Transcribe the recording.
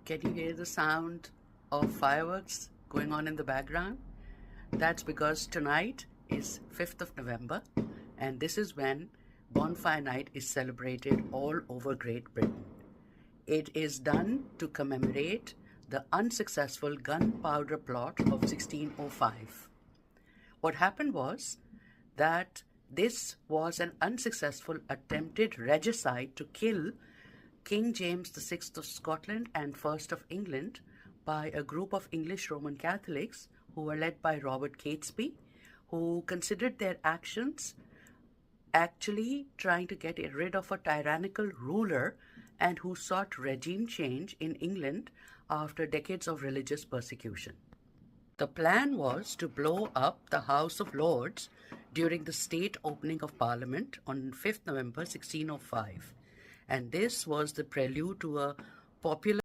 Can you hear the sound of fireworks going on in the background? That's because tonight is 5th of November, and this is when Bonfire Night is celebrated all over Great Britain. It is done to commemorate the unsuccessful Gunpowder Plot of 1605. What happened was that this was an unsuccessful attempted regicide to kill King James VI of Scotland and First of England by a group of English Roman Catholics who were led by Robert Catesby, who considered their actions actually trying to get rid of a tyrannical ruler and who sought regime change in England after decades of religious persecution. The plan was to blow up the House of Lords during the state opening of Parliament on 5th November 1605. And this was the prelude to a popular